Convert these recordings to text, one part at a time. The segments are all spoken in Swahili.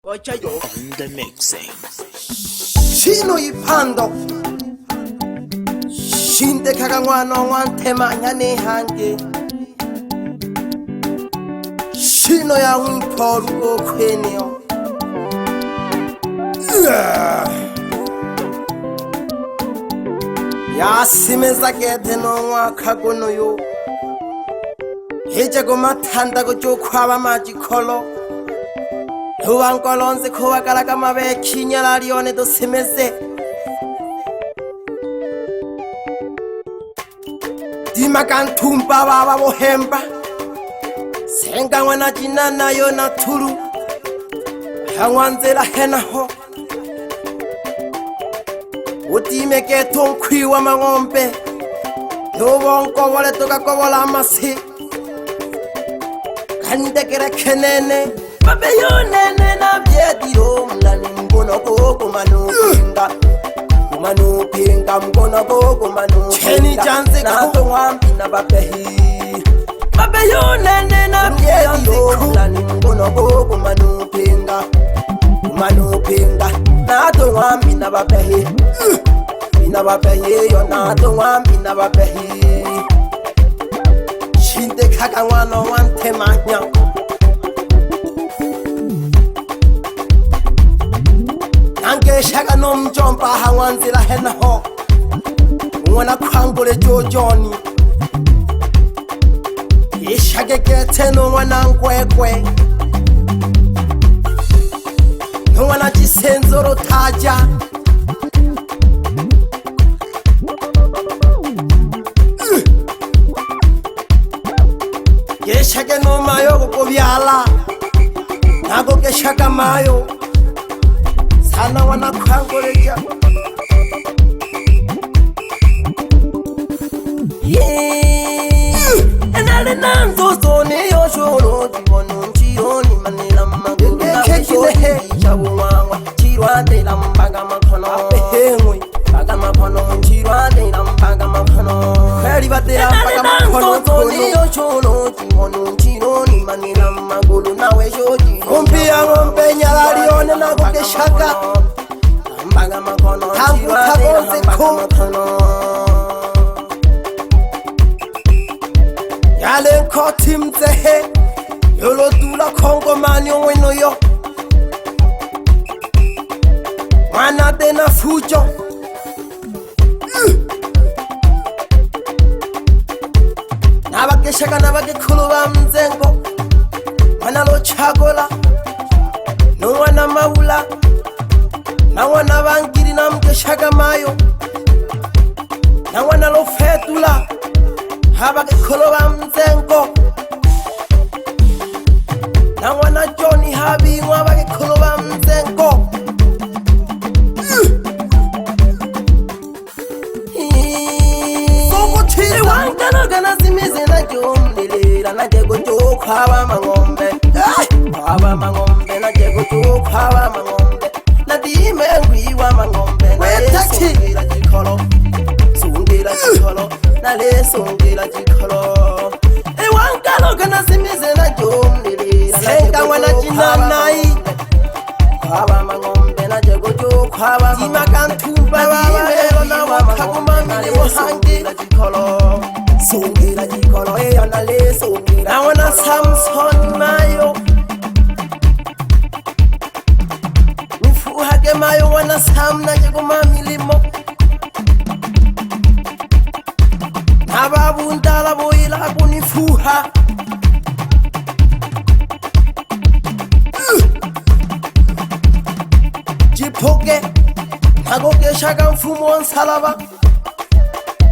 Ochayo on the mixing. Shino ipando Shinde kaka mwana wantema nyane hange Shino ya mporu okweneo Ya simeza gete no mwaka gono yo Heje go matanda go jokwaba majikolo Tuwankolonze kuwakalaga mabe kinyala lione dosemeze Dimakantumba baba bohemba Senga wana jinana yo na turu Hangwanzela henaho Udime geto nkwiwa mangombe Nubonko wale toka kobola amasi Kandekere kenene Babe yo nene na biediro mlani mbono gogo manupinga Manupinga mbono gogo manupinga Cheni janze nato mwambi na babehi Babe yo nene na biediro mlani mbono gogo manupinga Manupinga nato mwambi na babehi Ina babehi yo nato mwambi na babehi Shinde kaka wano wante manya Ange shaka no mjomba hangwanzila henaho Mwana kwangule jojoni Ishage gete no mwana ngwegwe No mwana jisenzoro taja Yeshage no mayo kukubyala Nago geshaka mayo Sana wana kwangoleja Enale nanzozo neyo shoro Jibono nchioni manila maguna Kekilehe Chabu wangwa Chirwade la mbaga makono Apehengwe Baga makono Chirwade la mbaga makono Kweli bade la mbaga makono Nanzozo neyo shoro Jibono nchioni manila magulu nawe shoji Kumbia ngombe nyalalione na kukeshaka Mbaga makono Tangu kabonze ku Yale nkoti mzehe Yolo dula kongo mani onweno yo Mwana dena fujo Nabakeshaka nabakekulu ba mzengo Mwana lo chagola Nwana maula Nwana bangiri na mkeshaka mayo Nwana lo fetula Habakekulu ba mzengo Nwana Johnny habi Habakekulu ba mzengo Wangana gana zimize na jomlilira na jego jo kwaba mangombe kwaba mangombe na jego jo kwaba mangombe na dime ngwiwa mangombe na lesongira jikolo sungira jikolo na lesongira jikolo wangana gana zimize na jomlilira senga wana jinanai kwaba mangombe na jego jo kwaba dimakantumba baba na wakakumamile wahangira jikolo Songira jikolo andale songira I wanna Samson mayo Nifuhage mayo wana samna jegoma milimo Nababu ndala boila kunifuha Jipoke Nagoke shaka mfumo nsalaba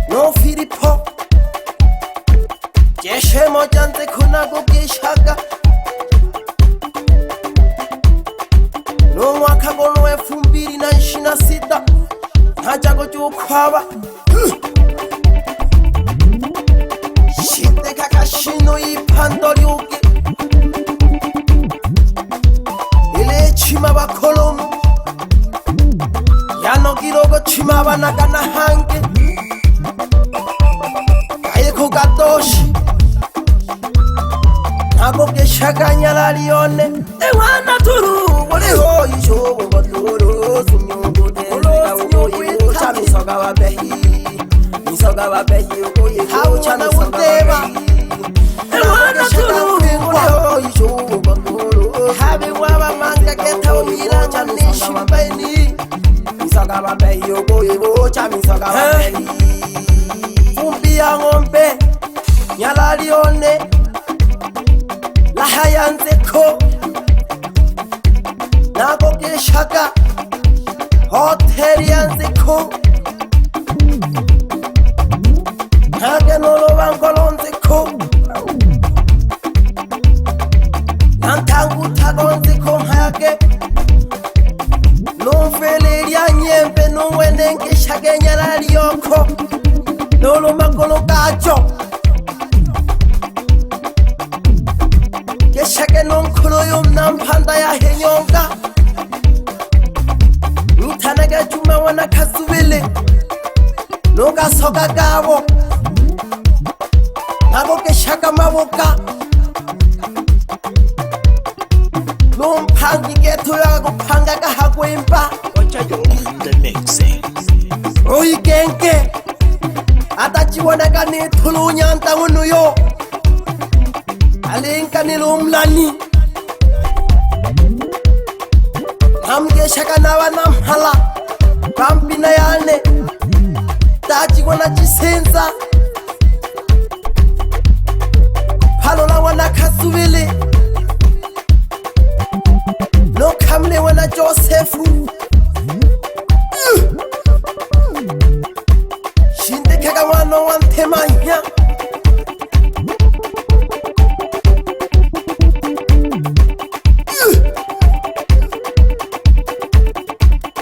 No filipo Jeshe mojante kuna gugishaka No mwaka gono 2026 Najago jukwaba Shinde kaka shino ipando lyuki Ile chima bakolomu Yano girogo chima banagana hange Kaye kugatoshi Nago geshaka nyala lione Ewana turu Oleho keta umilanga nishimbaini misoka bambe yogo ibocha misoka bambe fumbi ya ng'ombe nyalalione lahayanzeko nako keshaka hoteli yanzeko hake nolobankolonzeko nantangutagonzeko hake nomfelelya nyembe nongwenenkeshake nyalaliyoko nolomakolo gacho keshake nonkolo yomnamphanda yahenyonga nithanaka juma wana khasubele nokasoka kabo nako keshaka maboka nomphangi ketho yakuphanga kahakwempa oyikenke atachiwonaka nithulunyanta ngunuyo alenkanile umlani namkeshaka nava namhala kampina yane tachiwona chisenza phalo la wana khasubele nokhamle wana Josefu shindekeka mwana wa nthemanya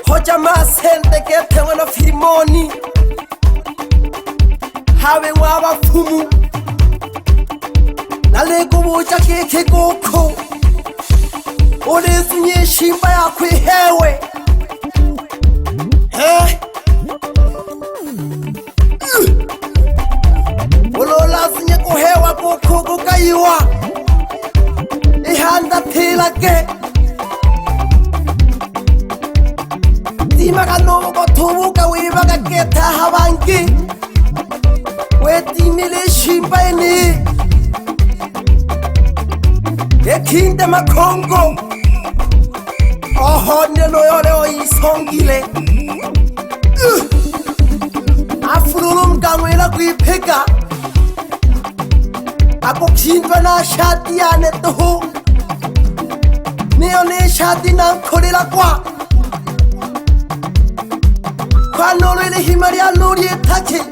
hoja masente kethe mwana Filimoni have wabapfumu nalekubucha keke koko olesunye shimba yakwihewe ololasunye kuhewa koko kukayiwa ihanda philake timaka kothubuka wibaka ketha habanki wetimile shimba eni ekhinde makhongo ohone loyole oyisongile afululu mkangwela kuyipheka akukhindwa na shati yane toho niyo ne shati nankholela kwanolo ile himari ya nuri etache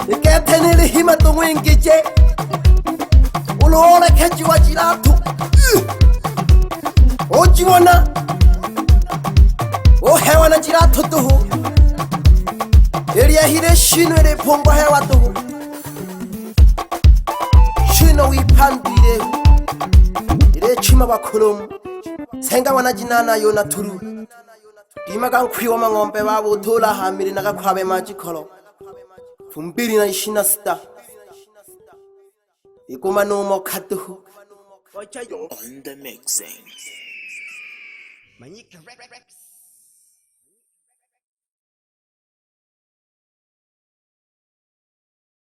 ikethenile hima tongwengeje ulola keji wa jiratu ojiwona ohewa na jiratu toho eliyahile shino ele pongo hewa toho shino wipandwile ile chima bakolomu senga wana jinana yona turu imaka nkwiwa mang'ombe babo thola hamile nakakhwabe majikolo fumbili na 26 ikuma nomo khatuhu on the mixing. Manyika Rex.